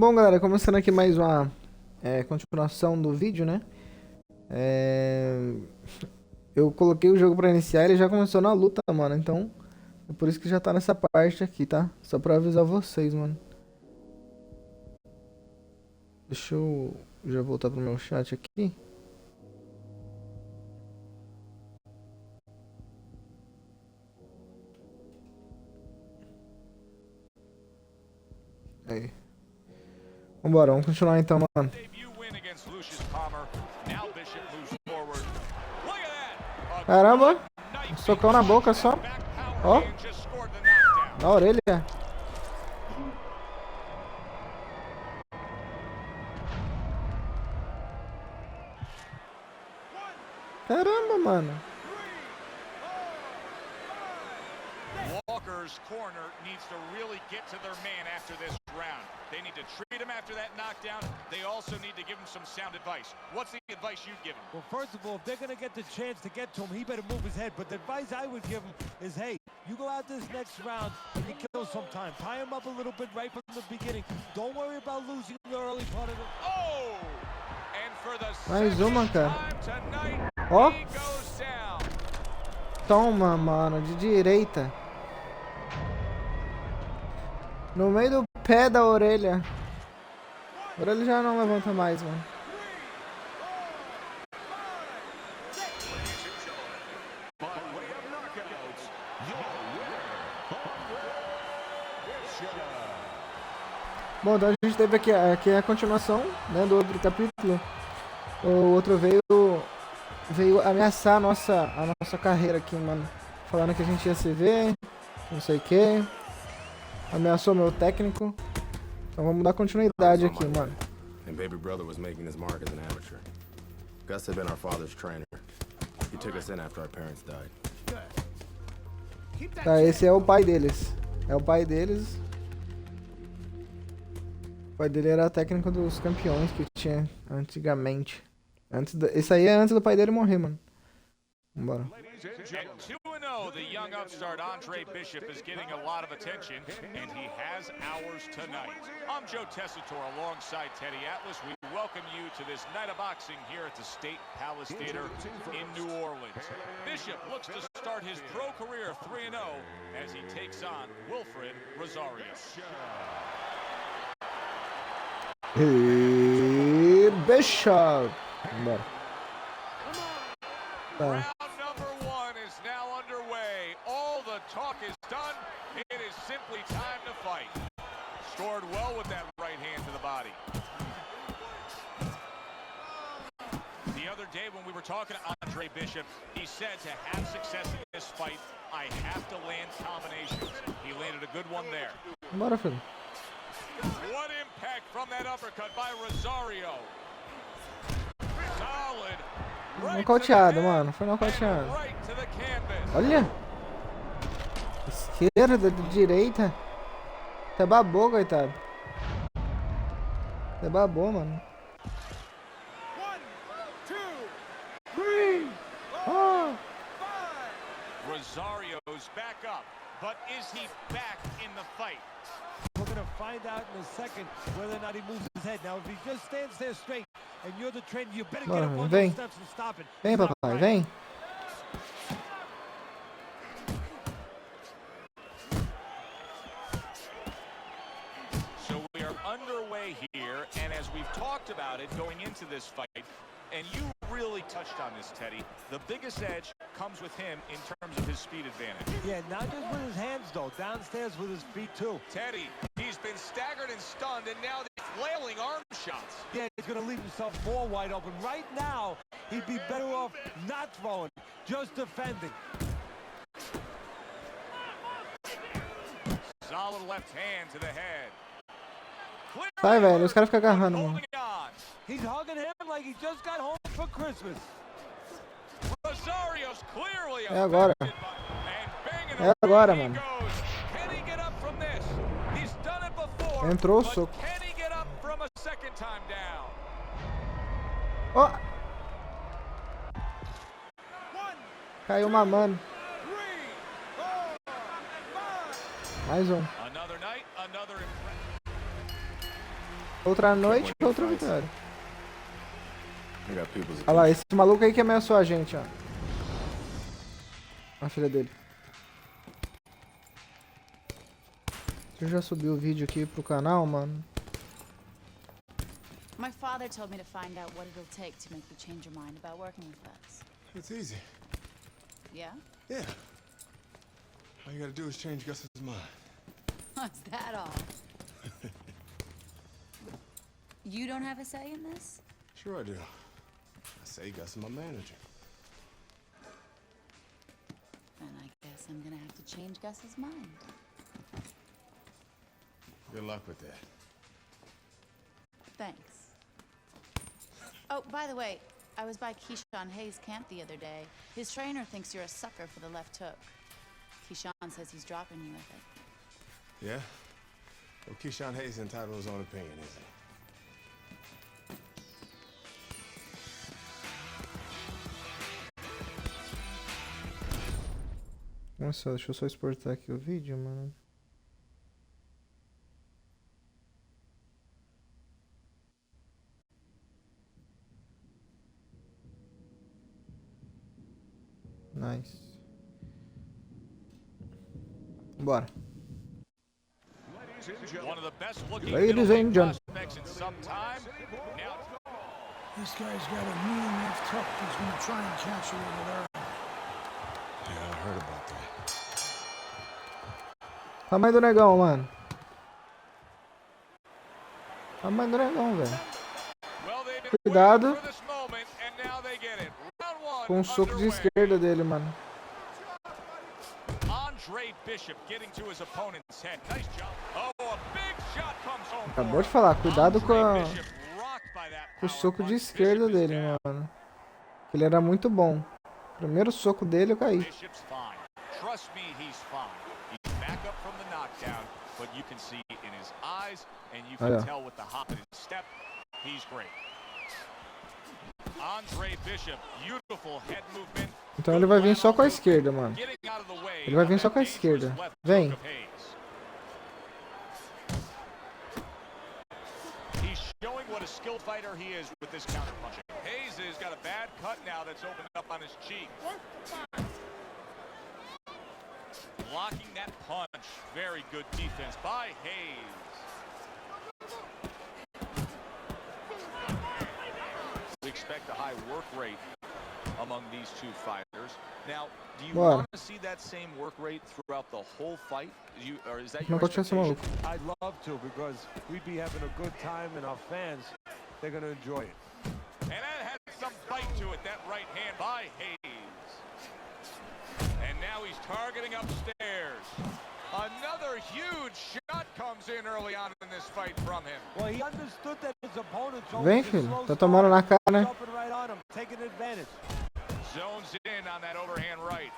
Bom, galera, começando aqui mais uma continuação do vídeo, né? Eu coloquei o jogo pra iniciar e ele já começou na luta, mano. Então, é por isso que já tá nessa parte aqui, tá? Só pra avisar vocês, mano. Deixa eu já voltar pro meu chat aqui. Aí. Vambora, vamos continuar então, mano. Caramba! Um socão na boca só. Ó. Na orelha. Caramba, mano. Walker's corner needs to really get to their man after this round. They need to treat him after that knockdown. They also need to give him some sound advice. What's the advice you'd give him? Well, first of all, if they're going to get the chance to get to him, he better move his head. But the advice I would give him is, hey, you go out this next round and you kill some time. Tie him up a little bit right from the beginning. Don't worry about losing the early part of it. Oh! And for the Mais uma, cara. tonight, Ó. he goes down. Toma, mano, de direita. No meio do pé da orelha. A orelha já não levanta mais, mano. Bom, então a gente teve aqui a continuação, né, do outro capítulo. O outro veio ameaçar a nossa carreira aqui, mano. Falando que a gente ia se ver, não sei o que. Ameaçou meu técnico. Então vamos dar continuidade aqui, mano. And baby brother was making his mark as an amateur. Gus had been our father's trainer. He took us in after our parents died. Tá, esse é o pai deles. É o pai deles. O pai dele era técnico dos campeões que tinha antigamente. Esse aí é antes do pai dele morrer, mano. Vambora. At 2-0, the young upstart Andre Bishop is getting a lot of attention, and he has ours tonight. I'm Joe Tessitore alongside Teddy Atlas. We welcome you to this night of boxing here at the State Palace Theater in New Orleans. Bishop looks to start his pro career 3-0 as he takes on Wilfred Rosario. E Bishop. Vambora. Tá. Round number one is now underway. All the talk is done. It is simply time to fight. Scored well with that right hand to the body. The other day when we were talking to Andre Bishop, he said to have success in this fight, I have to land combinations. He landed a good one there. Bora, filho. What impact from that uppercut by Rosario. Solid. Nocauteado, mano. Foi nocauteado. Olha. Esquerda, direita. Até babou, coitado. Até babou, mano. 1, 2, 3, 4, 5. Rosario's back up, but is he back in the fight? We're going to find out in a second whether or not he moves his head. Now, if he just stands there straight and you're the trainer, you better get up on those steps and stop it. Vem, papai, vem. So we are underway here, and as we've talked about it going into this fight, and you really touched on this, Teddy, the biggest edge comes with him in terms of his speed advantage. Yeah, not just with his hands, though. Downstairs with his feet, too. Teddy, he's been staggered and stunned, and now the flailing arm shots. Yeah, he's going to leave himself more wide open. Right now, he'd be better off not throwing, just defending. Solid left hand to the head. Sai, velho. Os caras ficam agarrando, mano. He's hugging him like he just got home for Christmas. Rosario's clearly É agora. É agora, mano. Entrou o soco. Ó. Caiu mamando. Mais um. Outra noite, outra vitória. I got people's Olha lá, esse maluco aí que ameaçou a gente, ó. A filha dele. Você já subiu o vídeo aqui pro canal, mano? My father told me to find out what it'll take to make you change your mind about working with us. It's easy. Yeah? Yeah. All you gotta do is change Gus's mind. What's that all? You don't have a say in this? Sure I do. I say Gus is my manager. Then I guess I'm gonna have to change Gus's mind. Good luck with that. Thanks. Oh, by the way, I was by Keyshawn Hayes' camp the other day. His trainer thinks you're a sucker for the left hook. Keyshawn says he's dropping you with it. Yeah? Well, Keyshawn Hayes is entitled to his own opinion, isn't he? Nossa, deixa eu só exportar aqui o vídeo, mano. Nice. One Bora. of the best looking Ladies and gentlemen. prospects in some time. Now This guy's got a mean left hook. He's gonna try and catch you with it. Yeah, I heard about that. Tamanho do negão, mano. Tamanho do negão, velho. well, they've been Cuidado. waiting for this moment, and now they get it. Round one Com o soco de underway. esquerda dele, mano. Andre Bishop getting to his opponent's head. Nice job. Oh, a big shot comes home. Acabou de falar, cuidado com Andre Bishop rocked by that o power soco de punch. esquerda Bishop is dele, down. mano. Ele era muito bom. Primeiro soco dele, eu caí. Bishop's fine. Trust me, he's fine. He's back up from the knockdown, but you can see in his eyes, and you can Olha. tell with the hop in his step, he's great. Andre Bishop, beautiful head movement. Então ele vai vir só com a esquerda, mano. Getting out of the way Ele vai vir of só that com a dangerous esquerda. left Vem. hook of Hayes. He's showing what a skilled fighter he is with this counter punching. Hayes has got a bad cut now that's opened up on his cheek. Blocking that punch. Very good defense by Hayes. We expect a high work rate among these two fighters. Now, do you Bora. want to see that same work rate throughout the whole fight? Or is that Não your pode tirar esse expectation? maluco. I'd love to, because we'd be having a good time, and our fans, they're gonna enjoy it. And that had some bite to it, that right hand by Hayes. And now he's targeting upstairs. Another huge shot comes in early on in this fight from him. Well, he understood that his opponent's Vem, always a filho. slow Tá tomando na cara, né? jumping right on him, taking advantage. Zones in on that overhand right.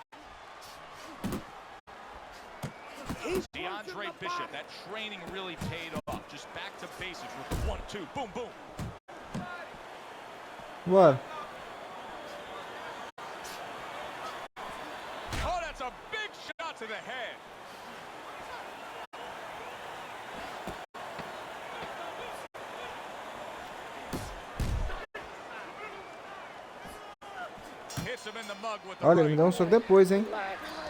DeAndre Bishop, that training really paid off. Just back to basics with the 1-2, boom, boom. Bora. Oh, that's a big shot to the head. Hits him in the mug with the Olha, ele right. me deu um soco depois, hein?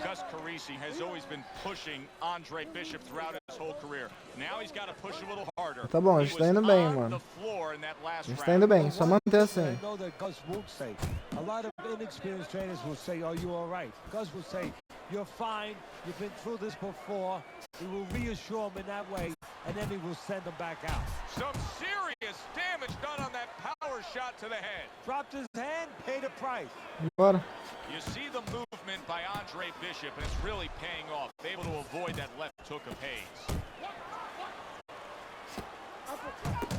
Gus Carisi has always been pushing Andre Bishop throughout his whole career. Now he's got to push a little harder. Tá bom, a He gente tá was indo bem, on mano. the floor in that last A gente tá round. indo bem, só manter assim. I know that Gus won't say. A lot of inexperienced trainers will say, "Are you all right?" Gus will say, "You're fine. You've been through this before." He will reassure him in that way, and then he will send him back out. Some serious damage done on that power shot to the head. Dropped his hand, paid a price. Bora. You see the movement by Andre Bishop, and it's really paying off. Able to avoid that left hook of Hayes.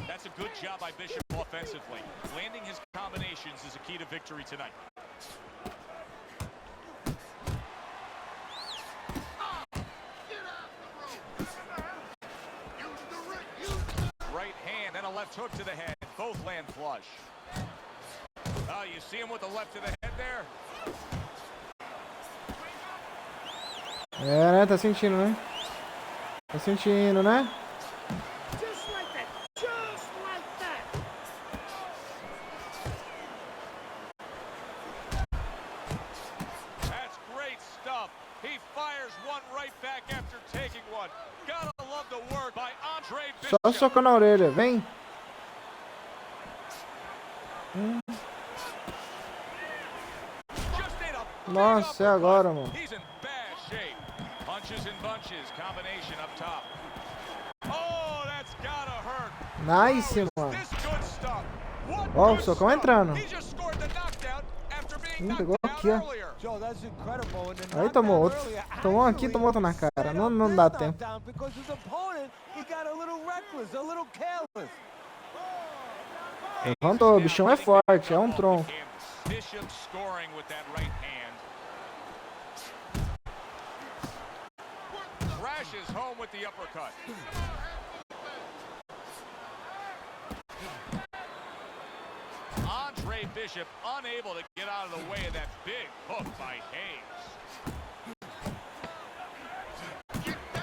That's a good job by Bishop offensively. Landing his combinations is a key to victory tonight. Right hand and a left hook to the head. Both land flush. Oh, you see him with the left to the head there? É, né? Tá sentindo, né? Tá sentindo, né? Just like that. Just fires one right back after taking one. Gotta love the work by Andre Só Bishop. soco na orelha, vem. Just ate a big Nossa, é agora, mano. He's in bad shape. Punches and bunches, combination up top. Oh, that's gotta hurt. Nice, Wow, mano. is this good stuff? What Ó, o good socão stuff. entrando. He just scored the knockdown after being knocked Pegou down aqui, ó. earlier. Joe, that's incredible. And the Aí tomou knockdown outro. earlier Tomou um aqui, actually tomou outro na cara. sped Não, up não this dá tempo. knockdown because his opponent, he got a little reckless, a little careless. Levantou, o bichão é forte, é um tronco. Bishop scoring with that right hand. Crashes home with the uppercut. Andre Bishop unable to get out of the way of that big hook by Hayes.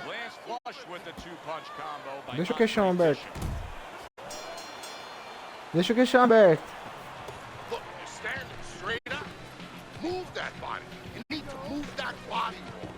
Lands flush with the two-punch combo by Deixa o queixão Andre aberto. Bishop. Deixa o queixão aberto. Look, you're standing straight up. Move that body. You need to move that body more.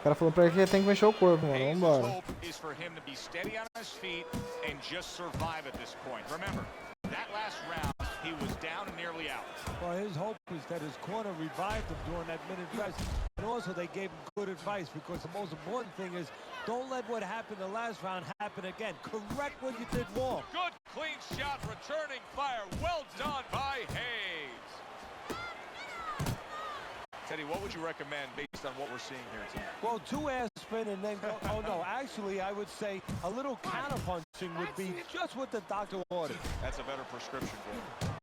O cara falou pra ele que tem que mexer o corpo, mano. Hayes' Vambora. hope is for him to be steady on his feet and just survive at this point. Remember, that last round, he was down and nearly out. Well, his hope is that his corner revived him during that minute rest. And also they gave him good advice because the most important thing is don't let what happened the last round happen again. Correct what you did wrong. Good clean shot, returning fire. Well done by Hayes. Teddy, what would you recommend based on what we're seeing here tonight? Well, 2 ass spin and then go. Oh no, actually I would say a little counter punching would be just what the doctor ordered. That's a better prescription for him.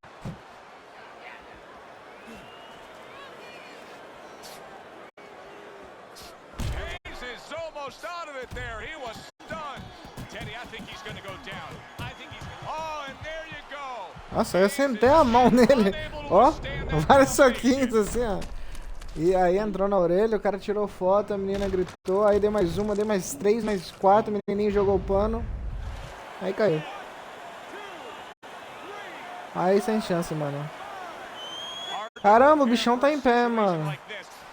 Hayes is almost out of it there. He was stunned. Teddy, I think he's going to go down. I think he's... Oh, and there you go. Nossa, eu sentei a mão nele. Ó, vários soquinhos assim, ó. E aí entrou na orelha, o cara tirou foto, a menina gritou, aí dei mais uma, dei mais 3, mais 4, o menininho jogou o pano. Aí caiu. Aí sem chance, mano. Caramba, o bichão tá em pé, mano.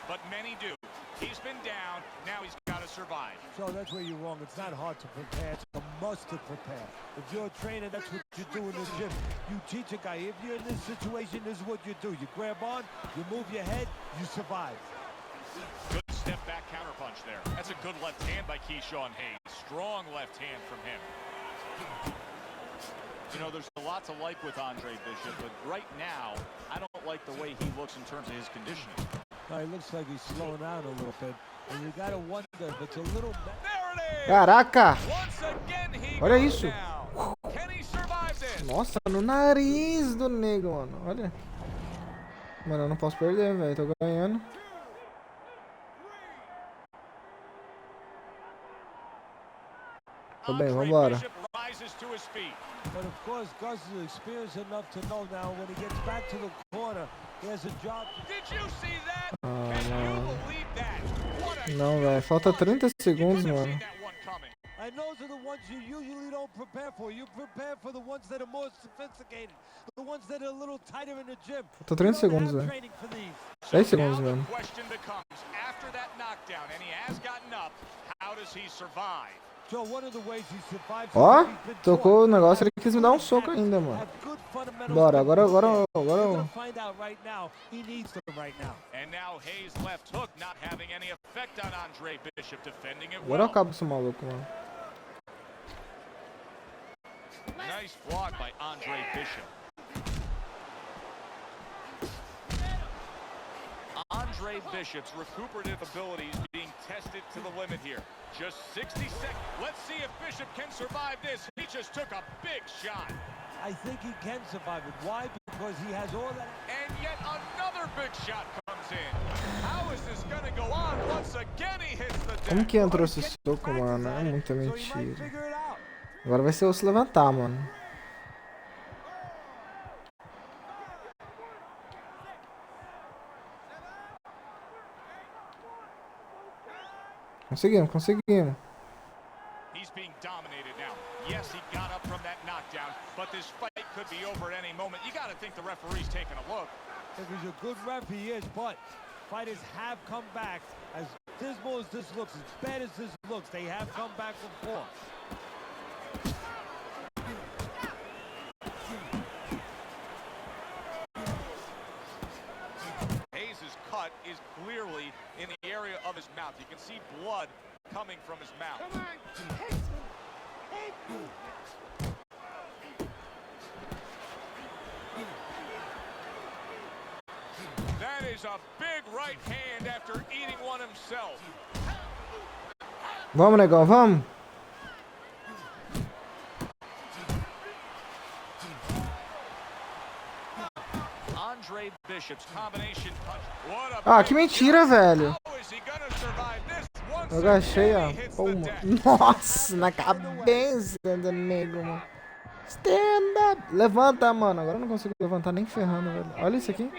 But many do. He's been down. Now he's got to survive. So that's where you're wrong. It's not hard to prepare. It's a must to prepare. If you're a trainer, that's what you do in the gym. You teach a guy. If you're in this situation, this is what you do. You grab on, you move your head, you survive. Good step back counterpunch there. That's a good left hand by Keyshawn Hayes. Strong left hand from him. You know, there's a lot to like with Andre Bishop, but right now, I don't like the way he looks in terms of his conditioning. He looks like he's slowing down a little bit. And you gotta wonder if it's a little... There it is! Caraca! Once again, he Olha goes isso. down. Can he survive this? Nossa, no nariz do nego, mano. Olha. Mano, eu não posso perder, velho. Tô ganhando. Tô bem, vambora. Bishop rises to his feet. But of course, Gus is experienced enough to know now when he gets back to the corner, he has a job. Did you see that? Ah, Can you mano. believe that? What a Não, velho. Falta 30 segundos, you couldn't have mano. seen that one coming. And those are the ones you usually don't prepare for. You prepare for the ones that are more sophisticated, the ones that are a little tighter in the gym. Falta 30 segundos, velho. 10 segundos, Now velho. the question becomes, after that knockdown, and he has gotten up, how does he survive? So one of the ways he survives. Ó, tocou o negócio, ele quis me dar um soco ainda, mano. Bora, agora. Find out right now. He needs them right now. And now Hayes' left hook not having any effect on Andre Bishop, defending it Agora eu well. acabo com esse maluco, mano. Nice block by Andre Bishop. Andre Bishop's recuperative abilities being tested to the limit here. Just 60 seconds. Let's see if Bishop can survive this. He just took a big shot. I think he can survive it. Why? Because he has all that. And yet another big shot comes in. How is this going to go on? Once again he hits the Como deck. que entrou esse soco, mano? É muita So he might mentira. figure it out. Agora vai ser eu se levantar, mano. Conseguimos. He's being dominated now. Yes, he got up from that knockdown, but this fight could be over at any moment. You got to think the referee's taking a look. If he's a good ref, he is, but fighters have come back. As dismal as this looks, as bad as this looks, they have come back before. Hayes' cut is clearly in the area of his mouth. You can see blood coming from his mouth. Come on. That is a big right hand after eating one himself. Vamos, negão, vamos. Andre Bishop's combination punch. What a Ah, que mentira, velho. How is he gonna survive this? Once Eu agachei, ó. again, he hits Pô, the mano. deck. Nossa, na cabeça do nego, mano. Stand up. Levanta, mano. Agora eu não consigo levantar nem ferrando, velho. Olha isso aqui.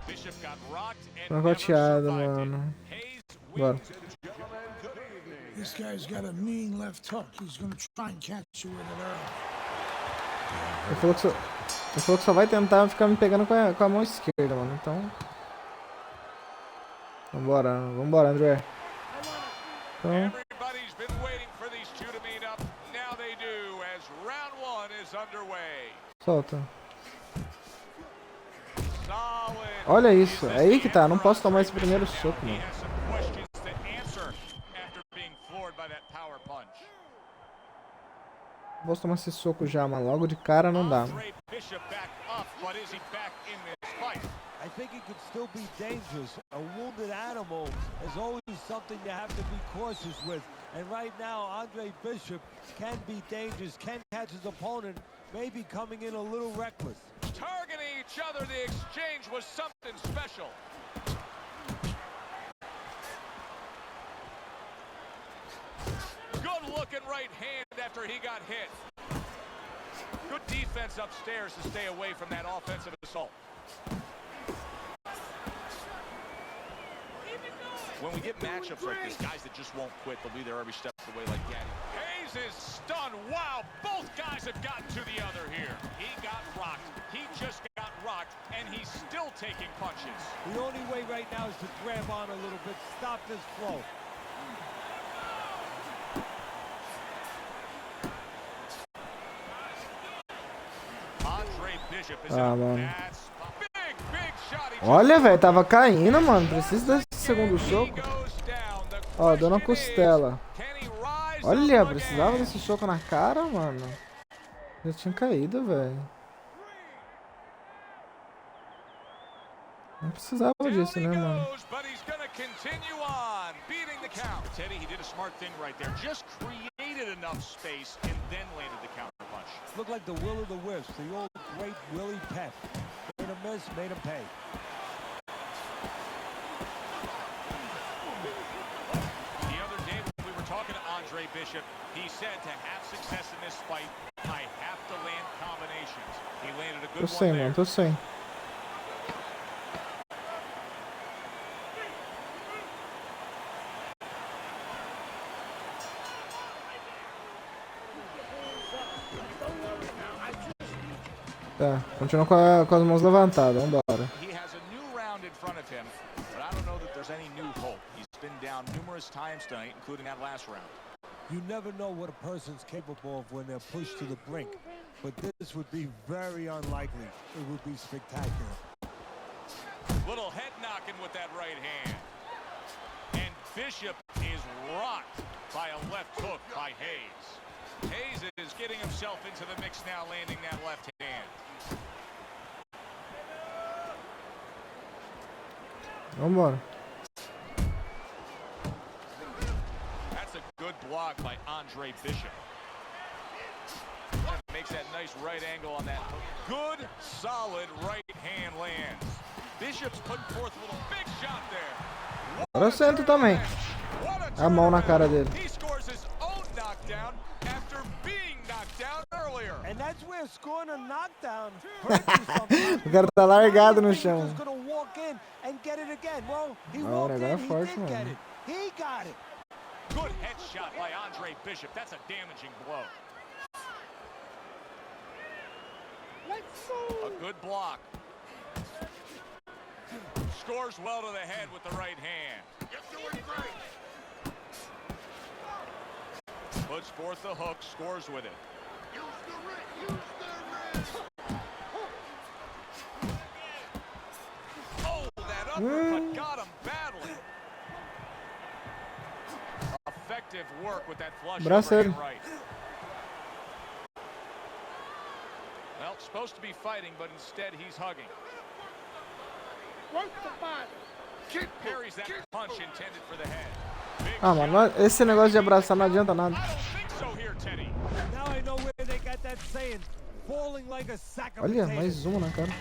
Bishop got rocked and Tô never roteado, survived it. mano. Hayes Bora. wins. This guy's got a mean left hook. He's gonna try and catch you with it early. Ele falou que só vai tentar ficar me pegando com a mão esquerda, mano. Então. Vambora, André. Então. Everybody's been waiting for these two to meet up. Now they do as round one is underway. Solta. Solid. Olha isso. É aí que tá. Não posso tomar esse primeiro soco, He mano. has some questions to answer after being floored by that power punch. Não posso tomar esse soco já, mano. Logo de cara não dá. Mano. Andre Bishop back up, but is he back in this fight? I think he could still be dangerous. A wounded animal is always something you have to be cautious with. And right now, Andre Bishop can be dangerous, can catch his opponent, maybe coming in a little reckless. Targeting each other, the exchange was something special. Good looking right hand after he got hit. Good defense upstairs to stay away from that offensive assault. When we get matchups like this, guys that just won't quit, they'll be there every step of the way like Gaddy. Hayes is stunned. Wow, both guys have gotten to the other here. He got rocked. He just got rocked, and he's still taking punches. The only way right now is to grab on a little bit, stop this flow. Andre Bishop is Ah, in a mano. bad spot. Big shot. He just Olha, velho. Tava caindo, mano. Preciso desse segundo he soco. goes down. The Ó, deu na question is, costela. can he rise Olha, up precisava again? desse soco na cara, mano. Já tinha caído, velho. Não precisava disso, né, mano? Goes, but he's gonna continue on, beating the count. Teddy, he did a smart thing right there. Just created enough space and then landed the counter punch. Looked like the will of the wisps, the old great Willie Pep. Made a miss, made him pay. The other day when we were talking to Andre Bishop, he said to have success in this fight, I have to land combinations. He landed a Tô good sem, one there. mano. Tô sem. Tá, continua com as mãos levantadas, vambora. He has a new round in front of him, but I don't know that there's any new hope. He's been down numerous times tonight, including that last round. You never know what a person's capable of when they're pushed to the brink, but this would be very unlikely. It would be spectacular. Little head knocking with that right hand. And Bishop is rocked by a left hook by Hayes. Hayes is getting himself into the mix now, landing that left hand. Vambora. That's a good block by Andre Bishop. Makes that nice right angle on that hook. Good, solid right hand lands. Bishop's putting forth a little big shot there. Agora eu sento também. A mão na cara dele. He scores his own knockdown after being knocked down earlier. And that's where scoring a knockdown hurts you sometimes. O cara tá largado no chão. He's gonna walk in and get it again. Well, he Não, walked o negócio in, é he forte, did get mano. it. He got it. Good headshot by Andre Bishop. That's a damaging blow. A good block. Scores well to the head with the right hand. You're doing great. Puts forth the hook, scores with it. Use the ring. Use the ring. Oh, that uppercut got him badly. Effective work with that flush overhand right. Well, supposed to be fighting, but instead he's hugging. Work the body. Kick. Parries that punch intended for the head. Ah, mano, esse negócio de abraçar não adianta nada. Now I know where they got that saying, falling like a sack of Olha, potatoes. mais uma na cara.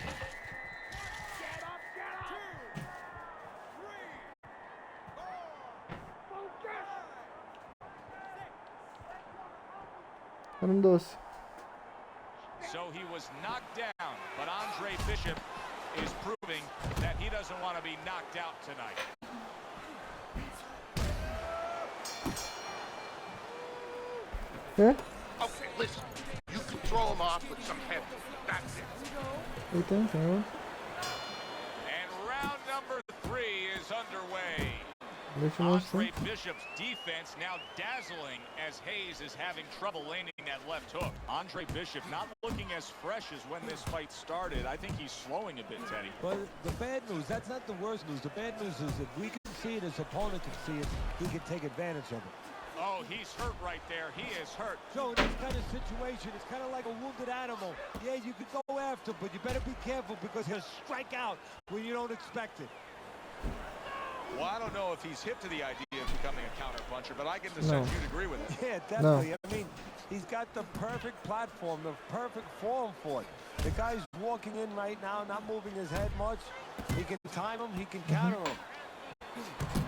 Era doce. So he was knocked down, but Andre Bishop is proving that he doesn't want to be knocked out tonight. É? Okay, listen. You can throw him off with some heavy. That's it. Eita, então. And round number 3 is underway. Deixa eu mostrar. Andre Bishop's defense now dazzling as Hayes is having trouble landing that left hook. Andre Bishop not looking as fresh as when this fight started. I think he's slowing a bit, Teddy. But the bad news, that's not the worst news. The bad news is if we can see it, his opponent can see it, he can take advantage of it. Oh, he's hurt right there. He is hurt. So in this kind of situation, it's kind of like a wounded animal. Yeah, you can go after, but you better be careful because he'll strike out when you don't expect it. Well, I don't know if he's hip to the idea of becoming a counter-puncher, but I get the sense you'd agree with it. Yeah, definitely. I mean, he's got the perfect platform, the perfect form for it. The guy's walking in right now, not moving his head much. He can time him, he can counter him.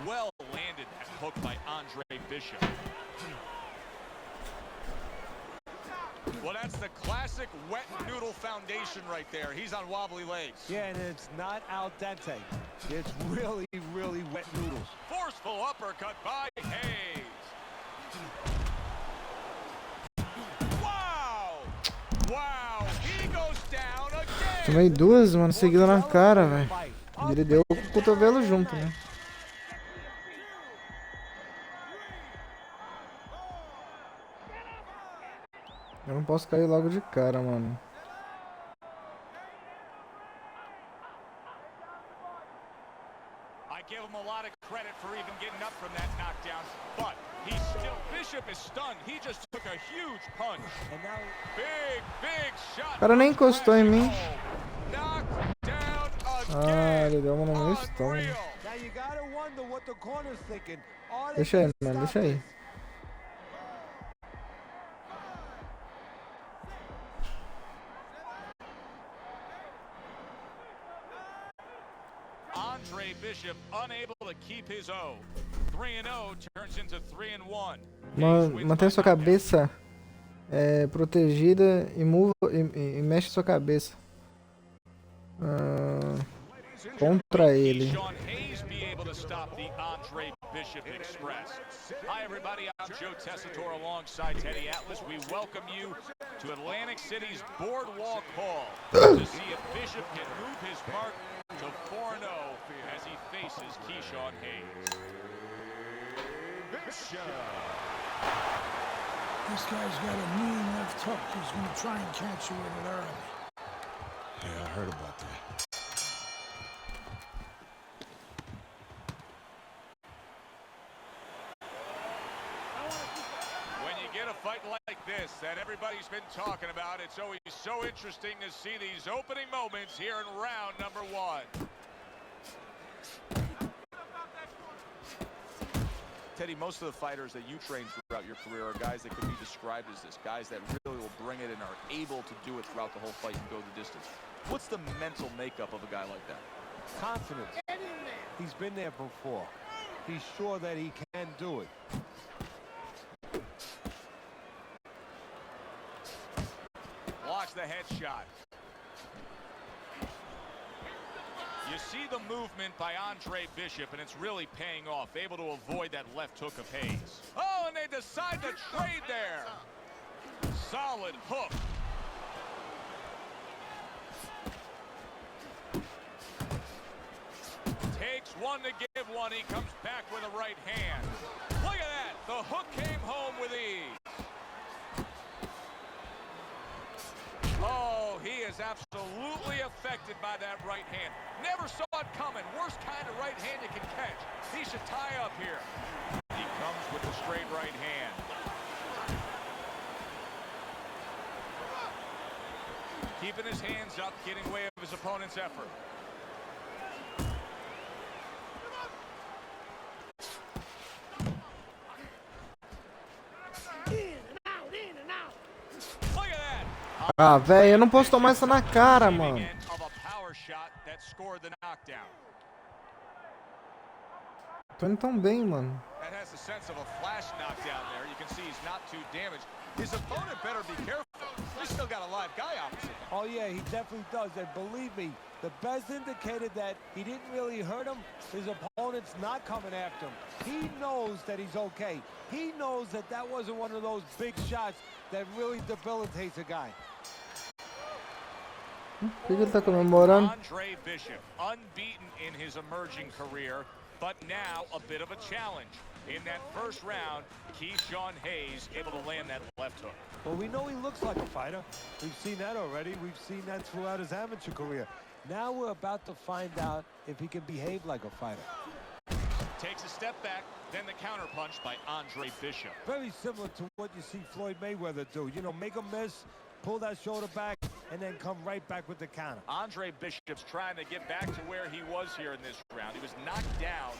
Well landed that hook by Andre Bishop. Well, that's the classic wet noodle foundation right there. He's on wobbly legs. Yeah, and it's not al dente. It's really, really wet noodles. Forceful uppercut by Hayes. Wow! Wow! He goes down again. Tomei duas, mano, seguida na cara, velho. Ele deu com o cotovelo junto, né? Eu não posso cair logo de cara, mano. I give him a lot of credit for even getting up from that knockdown, but he's still, Bishop is stunned. He just took a huge punch. And now, Big shot. O cara nem encostou em mim. Knocked down Ah, again. ele deu uma no meu estômago. now you gotta wonder what the corner's thinking. Are they Deixa aí, gonna mano, stop deixa aí. this? Andre Bishop unable to keep his O. 3-0 turns into 3-1. Mantenha sua cabeça protegida e mexe sua cabeça contra ele. Sean Hayes be able to stop the Andre Bishop Express. Hi everybody, I'm Joe Tessitore alongside Teddy Atlas. We welcome you to Atlantic City's Boardwalk Hall to see if Bishop can move his mark to 4-0 as he faces Keyshawn Hayes. This guy's got a mean left hook. He's going to try and catch you with it early. Yeah, I heard about that. When you get a fight like this that everybody's been talking about, it's always so interesting to see these opening moments here in round number 1. Teddy, most of the fighters that you train throughout your career are guys that could be described as this, guys that really will bring it and are able to do it throughout the whole fight and go the distance. What's the mental makeup of a guy like that? Confidence. He's been there before. He's sure that he can do it. Blocks the headshot. You see the movement by Andre Bishop, and it's really paying off. Able to avoid that left hook of Hayes. Oh, and they decide to trade there. Solid hook. Takes one to give one. He comes back with a right hand. Look at that. The hook came home with ease. Oh, he is absolutely affected by that right hand. Never saw it coming. Worst kind of right hand you can catch. He should tie up here. He comes with the straight right hand. Keeping his hands up, getting away of his opponent's effort. Ah, velho, eu não posso tomar essa na cara, mano. Tô indo tão bem, mano. Oh yeah, he definitely does. And believe me, the best indicator that he didn't really hurt him, his opponent's not coming after him. He knows that he's okay. He knows that that wasn't one of those big shots that really debilitates a guy. O que ele tá comemorando? Andre Bishop, unbeaten in his emerging career, but now a bit of a challenge. In that first round, Keyshawn Hayes able to land that left hook. Well, we know he looks like a fighter. We've seen that already. We've seen that throughout his amateur career. Now we're about to find out if he can behave like a fighter. Takes a step back, then the counterpunch by Andre Bishop. Very similar to what you see Floyd Mayweather do. You know, make a miss, pull that shoulder back, and then come right back with the counter. Andre Bishop's trying to get back to where he was here in this round. He was knocked down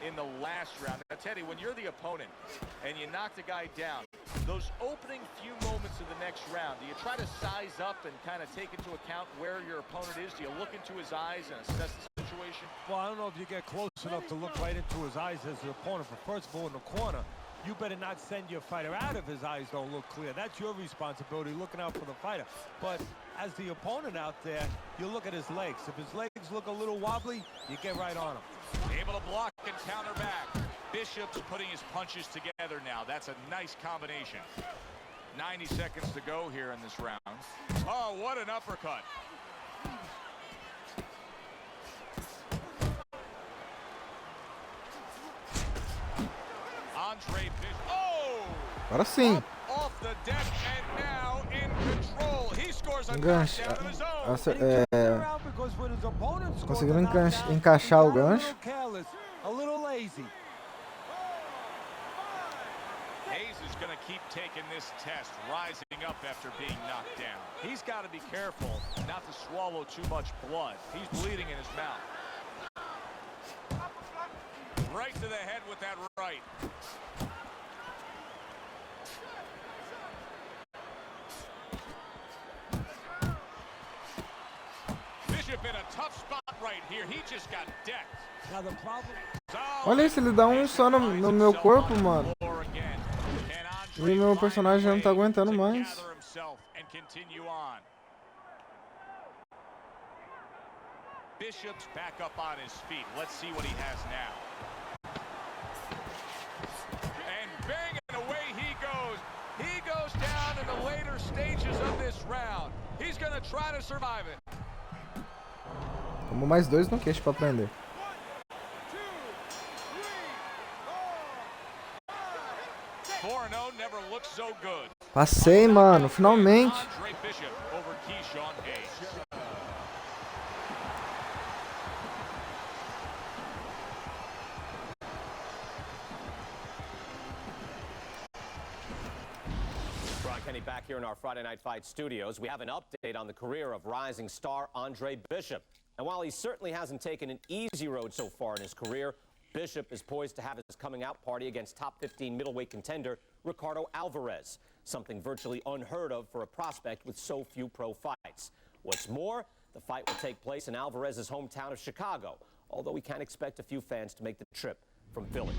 in the last round. Now, Teddy, when you're the opponent and you knock the guy down, those opening few moments of the next round, do you try to size up and kind of take into account where your opponent is? Do you look into his eyes and assess the situation? Well, I don't know if you get close enough to look right into his eyes as the opponent, but first of all, in the corner, you better not send your fighter out if his eyes don't look clear. That's your responsibility, looking out for the fighter. But as the opponent out there, you look at his legs. If his legs look a little wobbly, you get right on him. Able to block and counter back. Bishop's putting his punches together now. That's a nice combination. 90 seconds to go here in this round. Oh, what an uppercut. Andre Bishop. Oh! Agora sim. Off the deck and now in control. He scores a knockdown of his own. Conseguiram encaixar o gancho. A little lazy. Hayes is going to keep taking this test, rising up after being knocked down. He's got to be careful not to swallow too much blood. He's bleeding in his mouth. Right to the head with that right. Bishop in a tough spot right here. He just got decked. Now the problem... Olha isso, ele dá um só no meu corpo, mano. E meu personagem não tá aguentando mais. Bishop's back up on his feet. Let's see what he has now. And banging away he goes. He goes down in the later stages of this round. He's going to try to survive it. Tomou mais 2 no queixo pra prender. Passei, mano, finalmente. Back here in our Friday Night Fight studios, we have an update on the career of rising star Andre Bishop. And while he certainly hasn't taken an easy road so far in his career, Bishop is poised to have his coming out party against top 15 middleweight contender Ricardo Alvarez, something virtually unheard of for a prospect with so few pro fights. What's more, the fight will take place in Alvarez's hometown of Chicago, although we can expect a few fans to make the trip from Philly.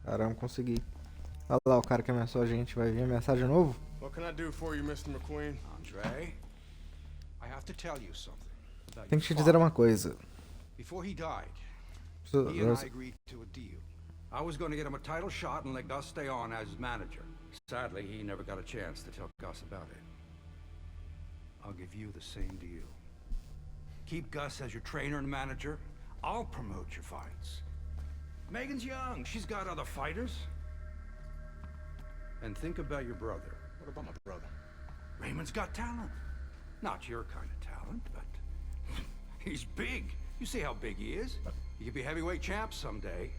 Caramba, consegui. Olha lá, o cara que ameaçou a gente vai vir ameaçar de novo? What can I do for you, Mr. McQueen? Andre, I have to tell you something about Tenho your que te dizer father. uma coisa. Before he died, So- he and I agreed to a deal. I was going to get him a title shot and let Gus stay on as manager. Sadly, he never got a chance to tell Gus about it. I'll give you the same deal. Keep Gus as your trainer and manager. I'll promote your fights. Megan's young. She's got other fighters. And think about your brother. What about my brother? Raymond's got talent. Not your kind of talent, but he's big. You see how big he is. He could be heavyweight champ someday.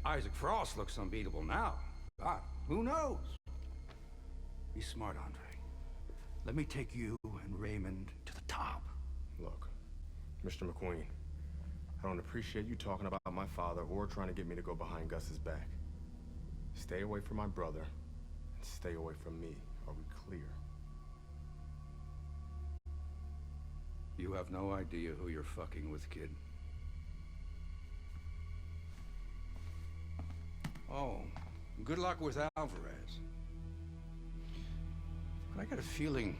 Isaac Frost looks unbeatable now. God, who knows? Be smart, Andre. Let me take you and Raymond to the top. Look, Mr. McQueen, I don't appreciate you talking about my father or trying to get me to go behind Gus's back. Stay away from my brother and stay away from me. Are we clear? You have no idea who you're fucking with, kid. Oh, good luck with Alvarez. But I got a feeling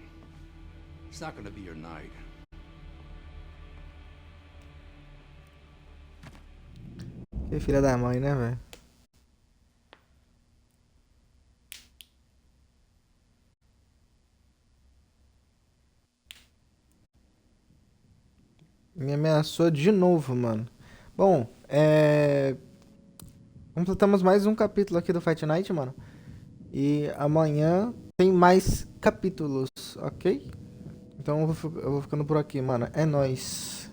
it's not gonna be your night. Que filha da mãe, né, velho? Me ameaçou de novo, mano. Bom, completamos mais um capítulo aqui do Fight Night, mano. E amanhã tem mais capítulos, ok? Então eu vou ficando por aqui, mano. É nóis.